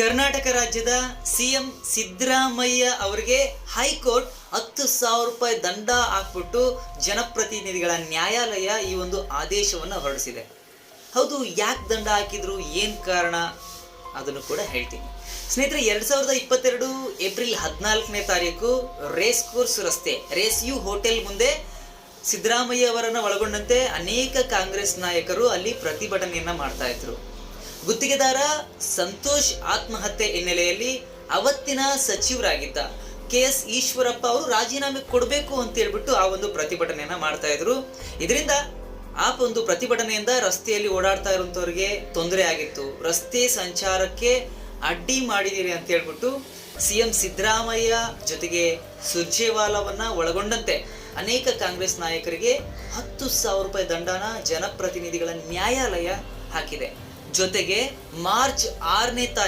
ಕರ್ನಾಟಕ ರಾಜ್ಯದ ಸಿಎಂ ಸಿದ್ದರಾಮಯ್ಯ ಅವರಿಗೆ ಹೈಕೋರ್ಟ್ 10,000 ರೂಪಾಯಿ ದಂಡ ಹಾಕ್ಬಿಟ್ಟು ಜನಪ್ರತಿನಿಧಿಗಳ ನ್ಯಾಯಾಲಯ ಈ ಒಂದು ಆದೇಶವನ್ನು ಹೊರಡಿಸಿದೆ. ಹೌದು, ಯಾಕೆ ದಂಡ ಹಾಕಿದ್ರು, ಏನು ಕಾರಣ ಅದನ್ನು ಕೂಡ ಹೇಳ್ತೀನಿ ಸ್ನೇಹಿತರೆ. 2022 ಏಪ್ರಿಲ್ 14ನೇ ತಾರೀಕು ರೇಸ್ ಕೋರ್ಸ್ ರಸ್ತೆ ರೇಸ್ ಯು ಹೋಟೆಲ್ ಮುಂದೆ ಸಿದ್ದರಾಮಯ್ಯ ಅವರನ್ನು ಒಳಗೊಂಡಂತೆ ಅನೇಕ ಕಾಂಗ್ರೆಸ್ ನಾಯಕರು ಅಲ್ಲಿ ಪ್ರತಿಭಟನೆಯನ್ನ ಮಾಡ್ತಾ ಇದ್ರು. ಗುತ್ತಿಗೆದಾರ ಸಂತೋಷ್ ಆತ್ಮಹತ್ಯೆ ಹಿನ್ನೆಲೆಯಲ್ಲಿ ಅವತ್ತಿನ ಸಚಿವರಾಗಿದ್ದ KS ಈಶ್ವರಪ್ಪ ಅವರು ರಾಜೀನಾಮೆ ಕೊಡಬೇಕು ಅಂತ ಹೇಳ್ಬಿಟ್ಟು ಆ ಒಂದು ಪ್ರತಿಭಟನೆಯನ್ನ ಮಾಡ್ತಾ ಇದ್ರು. ಇದರಿಂದ ಆ ಒಂದು ಪ್ರತಿಭಟನೆಯಿಂದ ರಸ್ತೆಯಲ್ಲಿ ಓಡಾಡ್ತಾ ಇರುವಂತವರಿಗೆ ತೊಂದರೆ ಆಗಿತ್ತು. ರಸ್ತೆ ಸಂಚಾರಕ್ಕೆ ಅಡ್ಡಿ ಮಾಡಿದ್ದೀರಿ ಅಂತ ಹೇಳ್ಬಿಟ್ಟು ಸಿಎಂ ಸಿದ್ದರಾಮಯ್ಯ ಜೊತೆಗೆ ಸುರ್ಜೇವಾಲಾವನ್ನ ಒಳಗೊಂಡಂತೆ ಅನೇಕ ಕಾಂಗ್ರೆಸ್ ನಾಯಕರಿಗೆ 10,000 ರೂಪಾಯಿ ದಂಡನ ಜನಪ್ರತಿನಿಧಿಗಳ ನ್ಯಾಯಾಲಯ ಹಾಕಿದೆ. ಜೊತೆಗೆ ಮಾರ್ಚ್ 6ನೇ ತಾರೀಕು